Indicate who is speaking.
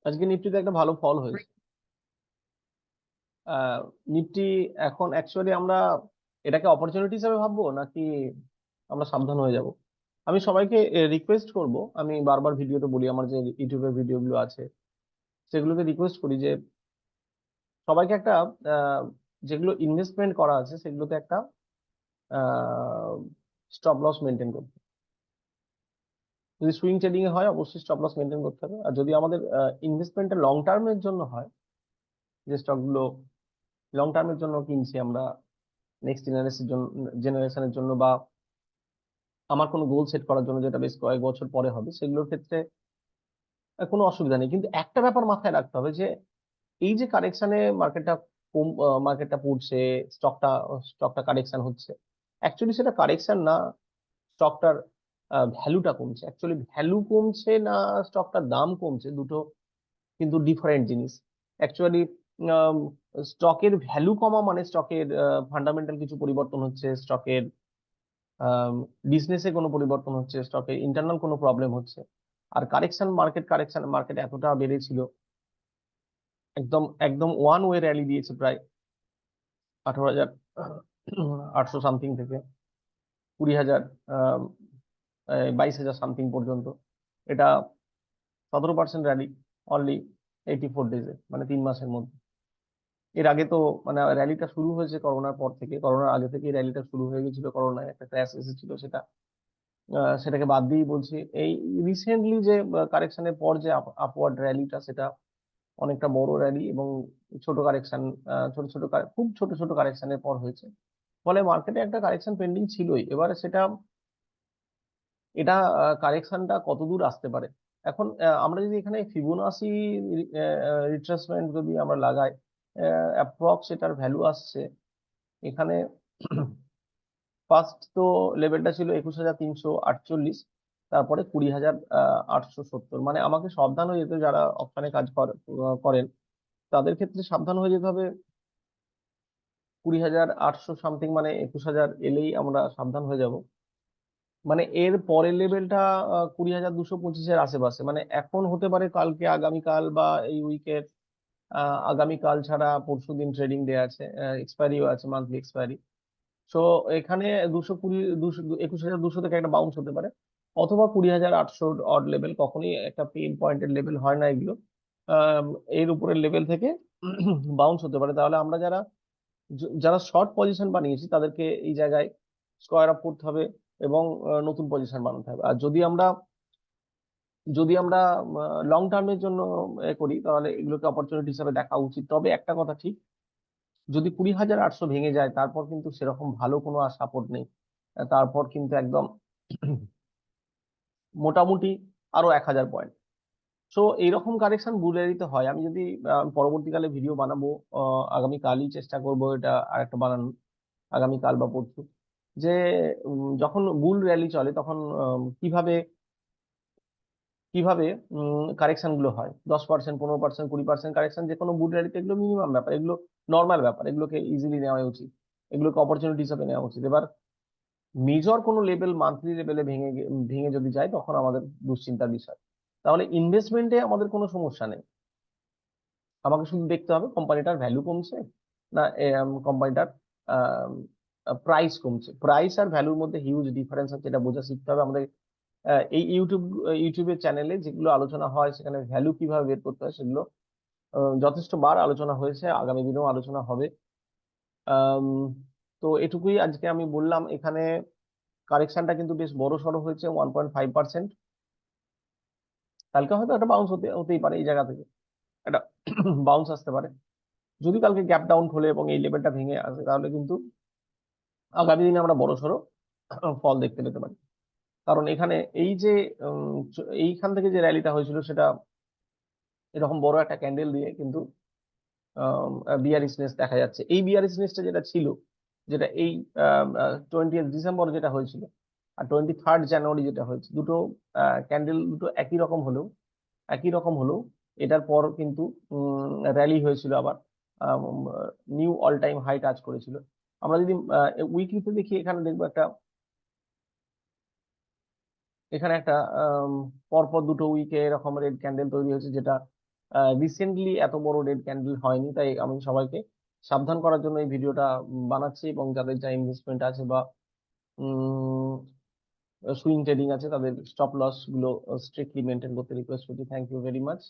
Speaker 1: আজকে নিফটিতে একটা ভালো ফল হয়েছে। নিফটি এখন অ্যাকচুয়ালি আমরা এটাকে অপরচুনিটি হিসেবে ভাববো নাকি আমরা সাবধান হয়ে যাব? আমি সবাইকে রিকোয়েস্ট করব, আমি বারবার ভিডিওতে বলি, আমার যে ইউটিউবের ভিডিওগুলো আছে সেগুলোতে রিকোয়েস্ট করি যে সবাইকে একটা আহ, যেগুলো ইনভেস্টমেন্ট করা আছে সেগুলোতে একটা স্টপ লস মেনটেন করতে। যদি সুইং ট্রেডিং এ হয় অবশ্যই স্টপ লস মেনটেন করতে হবে, আর যদি আমাদের ইনভেস্টমেন্টটা লং টার্মের জন্য হয়, যে স্টকগুলো লং টার্মের জন্য কিনছি আমরা, নেক্সট জেনারেশনের জন্য, বা আমার কোনো গোল সেট করার জন্য যেটা বেশ কয়েক বছর পরে হবে, সেগুলোর ক্ষেত্রে কোনো অসুবিধা নেই। কিন্তু একটা ব্যাপার মাথায় রাখতে হবে যে এই যে কারেকশনে মার্কেটটা কম, মার্কেটটা পড়ছে, স্টকটা স্টকটা কারেকশন হচ্ছে, অ্যাকচুয়ালি সেটা কারেকশন না, স্টকটার ভ্যালুটা কমছে। অ্যাকচুয়ালি ভ্যালু কমছে না স্টকটার দাম কমছে, দুটো কিন্তু ডিফারেন্ট জিনিস। অ্যাকচুয়ালি স্টকের ভ্যালু কমা মানে স্টকের ফান্ডামেন্টাল কিছু পরিবর্তন হচ্ছে, স্টকের বিজনেসে কোনো পরিবর্তন হচ্ছে, স্টকে ইন্টারনাল কোনো প্রবলেম হচ্ছে। আর কারেকশন মার্কেট এতটা বেড়েছিল, একদম একদম ওয়ান ওয়ে র্যালি দিয়েছে প্রায় 18,800 সামথিং থেকে 20,000, 22,000 সামথিং পর্যন্ত। এটা 17% র্যালি অনলি 84 ডেজে, মানে 3 মাসের মধ্যে। এর আগে তো মানে র্যালিটা শুরু হয়েছে করোনার পর থেকে, করোনার আগে থেকে র্যালিটা শুরু হয়ে গেছিল, করোনায় একটা ক্র্যাশ এসেছিল, সেটাকে বাদ দিয়েই বলছি। এই রিসেন্টলি যে কারেকশনের পর যে আপওয়ার্ড র্যালিটা, সেটা অনেকটা বড় র্যালি, এবং ছোট কারেকশন, খুব ছোট ছোট কারেকশনের পর হয়েছে। ফলে মার্কেটে একটা কারেকশন পেন্ডিং ছিলই। এবারে এটা কারেকশনটা কতদূর আসতে পারে। এখন আমরা যদি এখানে ফিবোনাসি রিট্রেসমেন্ট যদি আমরা লাগাই, অ্যাপ্রক্স এটার ভ্যালু আসছে এখানে। ফার্স্ট তো লেভেলটা ছিল 21,348, তারপরে 20,870। মানে আমাকে সাবধান হয়ে যেতে, যারা অপশানে কাজ করেন তাদের ক্ষেত্রে সাবধান হয়ে যেতে হবে। 20,800 সামথিং, মানে 21,000 এলেই আমরা সাবধান হয়ে যাব। মানে এর পরের লেভেলটা 20,225-এর আশেপাশে। মানে এখন হতে পারে কালকে, আগামীকাল, বা এই উইকের আগামীকাল ছাড়া পরশুদিন ট্রেডিং ডে আছে, এক্সপায়ারিও আছে, মান্থলি এক্সপায়ারি। সো এখানে 21,200 থেকে একটা বাউন্স হতে পারে, অথবা 20,800 অড লেভেল। কখনই একটা পেইন পয়েন্টের লেভেল হয় না এগুলো। আম, এর উপরের লেভেল থেকে বাউন্স হতে পারে। তাহলে আমরা যারা শর্ট পজিশন বানিয়েছি তাদেরকে এই জায়গায় স্কোয়ার আপ করতে হবে, এবং নতুন পজিশন বানাতে হবে। আর যদি আমরা লং টার্মের জন্য করি, তাহলে এগুলোকে অপরচুনিটি হিসেবে দেখা উচিত। তবে একটা কথা ঠিক, যদি 20,800 ভেঙে যায়, তারপর কিন্তু সেরকম ভালো কোনো আর সাপোর্ট নেই। তারপর কিন্তু একদম মোটামুটি আরো 1,000 পয়েন্ট। সো এইরকম কারেকশন বুলিয়ারিতে হয়। আমি যদি পরবর্তীকালে ভিডিও বানাবো, আগামীকালই চেষ্টা করব এটা আরেকটা বানানোর, আগামীকাল বা পরশু, যে যখন বুল র্যালি চলে তখন কিভাবে কিভাবে কারেকশন গুলো হয়। 10%, 15%, 20% কারেকশন যে কোনো বুল র্যালিতে, এগুলো মিনিমাম ব্যাপার, এগুলো নর্মাল ব্যাপার, এগুলোকে ইজিলি নেওয়া উচিত, এগুলোকে অপরচুনিটি হিসাবে নেওয়া উচিত। এবার মেজর কোনো লেভেল, মান্থলি লেভেলে ভেঙে যদি যায়, তখন আমাদের দুশ্চিন্তার বিষয়। তাহলে ইনভেস্টমেন্টে আমাদের কোনো সমস্যা নেই, আমাকে শুধু দেখতে হবে কোম্পানিটার ভ্যালু কমছে না, কোম্পানিটার প্রাইস কমছে। প্রাইস আর ভ্যালুর মধ্যে হিউজ ডিফারেন্স আছে, এটা বোঝা শিখতে হবে আমাদের। এই ইউটিউবের চ্যানেলে যেগুলো আলোচনা হয়, সেখানে ভ্যালু কিভাবে বের করতে হয় সেগুলো যথেষ্ট বার আলোচনা হয়েছে, আগামী দিনেও আলোচনা হবে। আম, তো এটুকুই আজকে আমি বললাম। এখানে কারেকশনটা কিন্তু বেশ বড় সড়ো হয়েছে, 1.5%। কালকে হয়তো একটা বাউন্স হতেই পারে, এই জায়গা থেকে একটা বাউন্স আসতে পারে। যদি কালকে গ্যাপ ডাউন খোলে এবং এই লেভেলটা ভেঙে আসে, তাহলে কিন্তু আগামী দিনে আমরা বড় সড়ো ফল দেখতে পেতে পারি। কারণ এখানে এই যে এইখান থেকে যে র্যালিটা হয়েছিল, সেটা এরকম বড় একটা ক্যান্ডেল দিয়ে কিন্তু বিয়ারিশনেস দেখা যাচ্ছে। এই বিয়ারিশনেসটা যেটা ছিল, যেটা এই 20 ডিসেম্বর যেটা হয়েছিল, আর 23 জানুয়ারি যেটা হয়েছে, দুটো ক্যান্ডেল দুটো একই রকম হলেও এটার পর কিন্তু র্যালি হয়েছিল আবার, new all time high touch করেছিল। আমরা যদি উইকলিতে দেখি, এখানে একটা পরপর দুটো উইকে এরকম রেড ক্যান্ডেল তৈরি হয়েছে, যেটা রিসেন্টলি এত বড় রেড ক্যান্ডেল হয়নি, তাই আমি সবাইকে সাবধান করার জন্য এই ভিডিওটা বানাচ্ছি, এবং যাদের যা ইনভেস্টমেন্ট আছে বা সুইং ট্রেডিং আছে তাদের স্টপ লস গুলো স্ট্রিক্টলি মেনটেন করতে রিকোয়েস্ট করছি। Thank you very much.